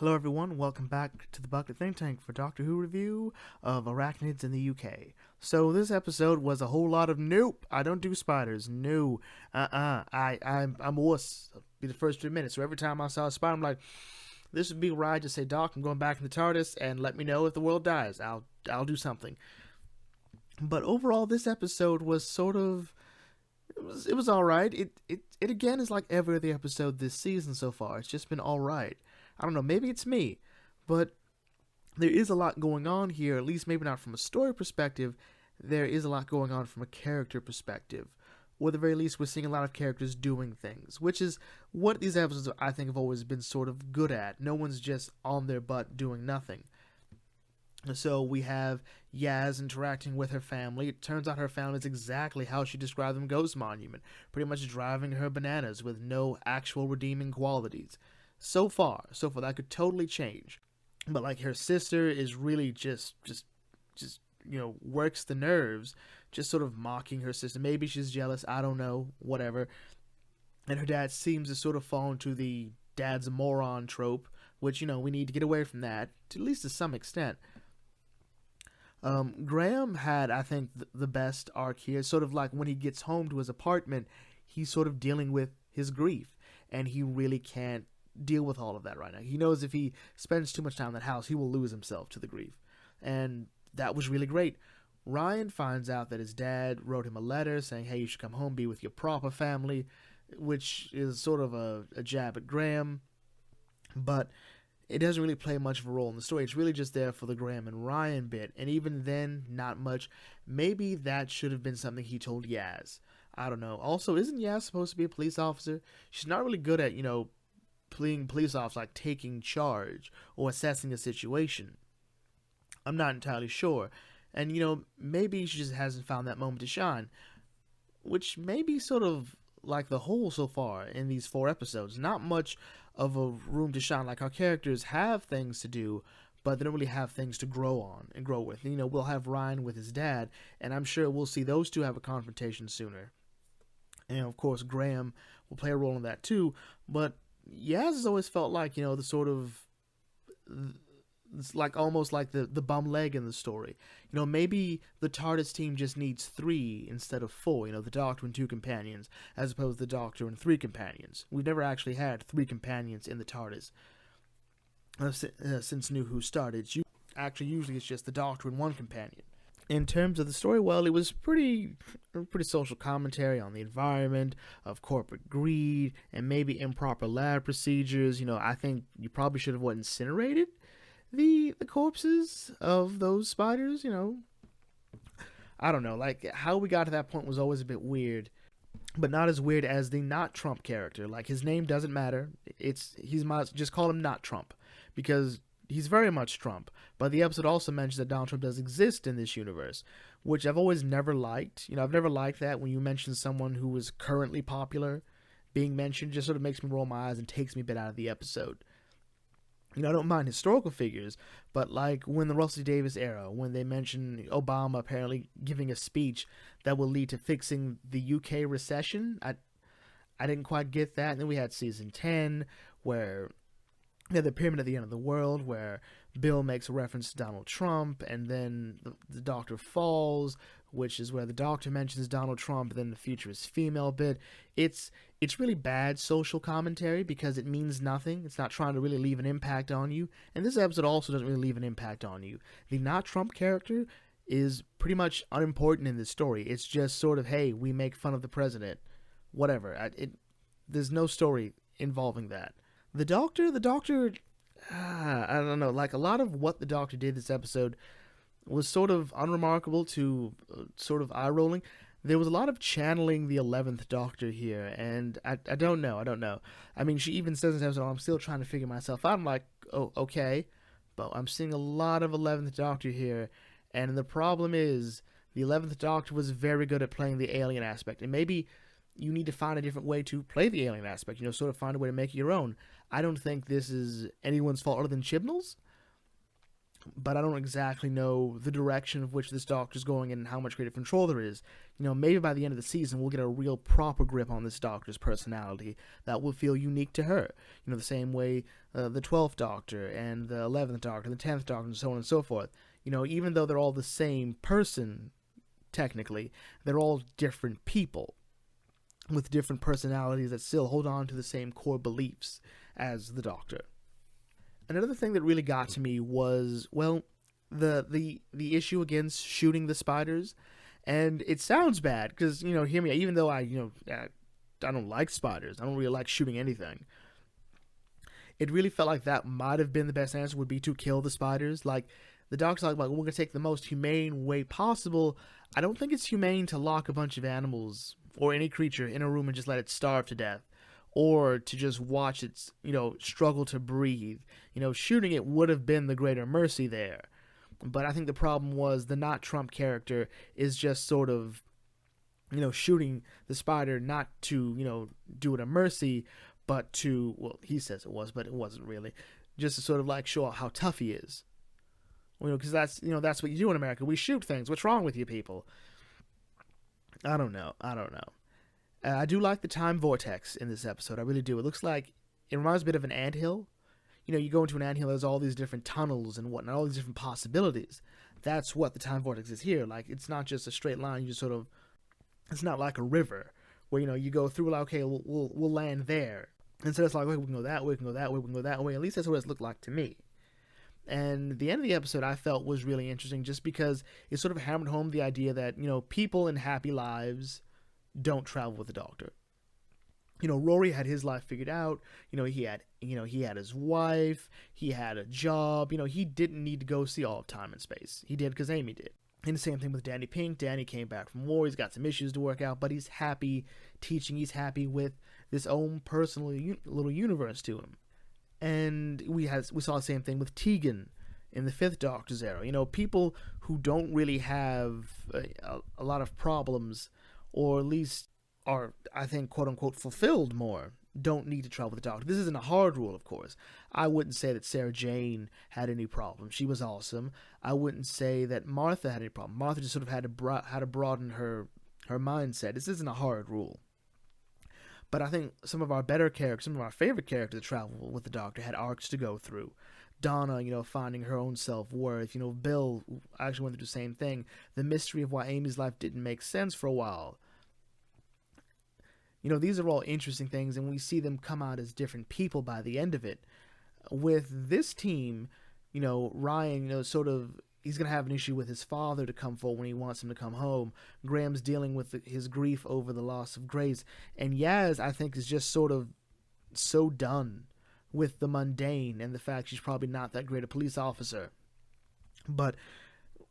Hello everyone, welcome back to the Bucket Think Tank for Doctor Who review of Arachnids in the UK. So this episode was a whole lot of nope, I don't do spiders, no, I'm a wuss. It'll be the first 3 minutes, so every time I saw a spider I'm like, this would be where I just say, Doc, I'm going back in the TARDIS and let me know if the world dies, I'll do something. But overall this episode was sort of, it was alright. It again is like every other episode this season so far, it's just been alright. I don't know, maybe it's me, but there is a lot going on here, at least maybe not from a story perspective, there is a lot going on from a character perspective. Or at the very least, we're seeing a lot of characters doing things, which is what these episodes, I think, have always been sort of good at. No one's just on their butt doing nothing. So we have Yaz interacting with her family. It turns out her family is exactly how she described them in Ghost Monument, pretty much driving her bananas with no actual redeeming qualities. So far, that could totally change. But like her sister is really just works the nerves, just sort of mocking her sister. Maybe she's jealous, I don't know, whatever. And her dad seems to sort of fall into the dad's a moron trope, which, we need to get away from that, at least to some extent. Graham had, I think, the best arc here. Sort of like when he gets home to his apartment, he's sort of dealing with his grief, and he really can't deal with all of that right now. He knows if he spends too much time in that house, he will lose himself to the grief. And that was really great. Ryan finds out that his dad wrote him a letter saying, hey, you should come home, be with your proper family, which is sort of a jab at Graham. But it doesn't really play much of a role in the story. It's really just there for the Graham and Ryan bit. And even then, not much. Maybe that should have been something he told Yaz. I don't know. Also, isn't Yaz supposed to be a police officer? She's not really good at, playing police officer, like taking charge or assessing a situation. I'm not entirely sure. And, maybe she just hasn't found that moment to shine. Which may be sort of like the whole so far in these 4 episodes. Not much of a room to shine. Like, our characters have things to do, but they don't really have things to grow on and grow with. We'll have Ryan with his dad, and I'm sure we'll see those two have a confrontation sooner. And, of course, Graham will play a role in that too, but Yaz has always felt like, the sort of, it's like almost like the bum leg in the story. Maybe the TARDIS team just needs 3 instead of 4, the Doctor and 2 companions, as opposed to the Doctor and 3 companions. We've never actually had 3 companions in the TARDIS since New Who started. Usually it's just the Doctor and 1 companion. In terms of the story, well, it was pretty social commentary on the environment, of corporate greed, and maybe improper lab procedures. I think you probably should have incinerated the corpses of those spiders. I don't know. Like, how we got to that point was always a bit weird, but not as weird as the Not Trump character. Like, his name doesn't matter. Just call him Not Trump, because he's very much Trump, but the episode also mentions that Donald Trump does exist in this universe, which I've always never liked. I've never liked that when you mention someone who is currently popular being mentioned. It just sort of makes me roll my eyes and takes me a bit out of the episode. I don't mind historical figures, but like when the Russell Davis era, when they mention Obama apparently giving a speech that will lead to fixing the UK recession, I didn't quite get that. And then we had season 10, where the pyramid at the end of the world, where Bill makes a reference to Donald Trump, and then the Doctor falls, which is where the Doctor mentions Donald Trump, and then the future is female bit. It's really bad social commentary because it means nothing. It's not trying to really leave an impact on you, and this episode also doesn't really leave an impact on you. The Not Trump character is pretty much unimportant in this story. It's just sort of, hey, we make fun of the president, whatever. There's no story involving that. The Doctor, I don't know, like a lot of what the Doctor did this episode was sort of unremarkable to sort of eye-rolling. There was a lot of channeling the 11th Doctor here, and I don't know. I mean, she even says in this episode, I'm still trying to figure myself out. I'm like, oh, okay, but I'm seeing a lot of 11th Doctor here, and the problem is the 11th Doctor was very good at playing the alien aspect, and maybe you need to find a different way to play the alien aspect, sort of find a way to make it your own. I don't think this is anyone's fault other than Chibnall's. but I don't exactly know the direction of which this Doctor's going and how much creative control there is. Maybe by the end of the season we'll get a real proper grip on this Doctor's personality that will feel unique to her. The same way the 12th Doctor and the 11th Doctor, the 10th Doctor, and so on and so forth. Even though they're all the same person, technically, they're all different people with different personalities that still hold on to the same core beliefs as the Doctor. Another thing that really got to me was, well, the issue against shooting the spiders. And it sounds bad because, hear me, even though I don't like spiders, I don't really like shooting anything. It really felt like that might have been the best answer, would be to kill the spiders. Like, the Doc's like, we're going to take the most humane way possible. I don't think it's humane to lock a bunch of animals or any creature in a room and just let it starve to death, or to just watch it, struggle to breathe. Shooting it would have been the greater mercy there. But I think the problem was the not Trump character is just sort of, shooting the spider not to, do it a mercy, but to, well, he says it was, but it wasn't really, just to sort of like show how tough he is. Because that's what you do in America. We shoot things. What's wrong with you people? I don't know. I do like the time vortex in this episode. I really do. It looks like, it reminds me a bit of an anthill. You go into an anthill, there's all these different tunnels and whatnot, all these different possibilities. That's what the time vortex is here. Like, it's not just a straight line. You just sort of, it's not like a river where, you go through, like, okay, we'll land there. Instead, it's like, okay, we can go that way, we can go that way, we can go that way. At least that's what it's looked like to me. And the end of the episode I felt was really interesting just because it sort of hammered home the idea that, people in happy lives don't travel with the Doctor. Rory had his life figured out. He had his wife, he had a job. He didn't need to go see all of time and space. He did because Amy did. And the same thing with Danny Pink. Danny came back from war. He's got some issues to work out, but he's happy teaching. He's happy with this own personal little universe to him. And we saw the same thing with Tegan in the 5th Doctor's era. People who don't really have a lot of problems, or at least are, I think, quote-unquote, fulfilled more, don't need to travel with the Doctor. This isn't a hard rule, of course. I wouldn't say that Sarah Jane had any problem. She was awesome. I wouldn't say that Martha had any problem. Martha just sort of had to broaden her mindset. This isn't a hard rule. But I think some of our better characters, some of our favorite characters that travel with the Doctor had arcs to go through. Donna, finding her own self-worth. Bill actually went through the same thing. The mystery of why Amy's life didn't make sense for a while. These are all interesting things, and we see them come out as different people by the end of it. With this team, Ryan, sort of, he's going to have an issue with his father to come forward when he wants him to come home. Graham's dealing with his grief over the loss of Grace. And Yaz, I think, is just sort of so done with the mundane and the fact she's probably not that great a police officer. But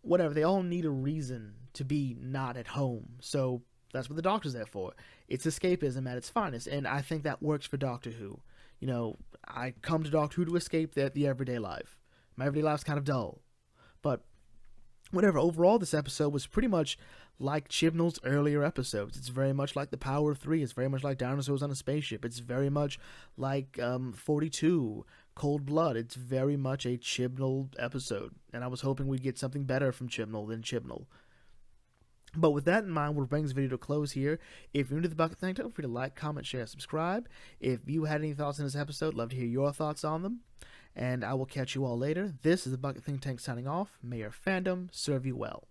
whatever, they all need a reason to be not at home. So that's what the Doctor's there for. It's escapism at its finest, and I think that works for Doctor Who. I come to Doctor Who to escape the everyday life. My everyday life's kind of dull. But whatever, overall this episode was pretty much like Chibnall's earlier episodes. It's very much like The Power of Three. It's very much like Dinosaurs on a Spaceship. It's very much like 42, Cold Blood. It's very much a Chibnall episode, and I was hoping we'd get something better from Chibnall than Chibnall. But with that in mind, we'll bring this video to a close here. If you're new to the Bucket Think, feel free to like, comment, share, subscribe. If you had any thoughts on this episode, love to hear your thoughts on them. And I will catch you all later. This is the Bucket Think Tank signing off. May your fandom serve you well.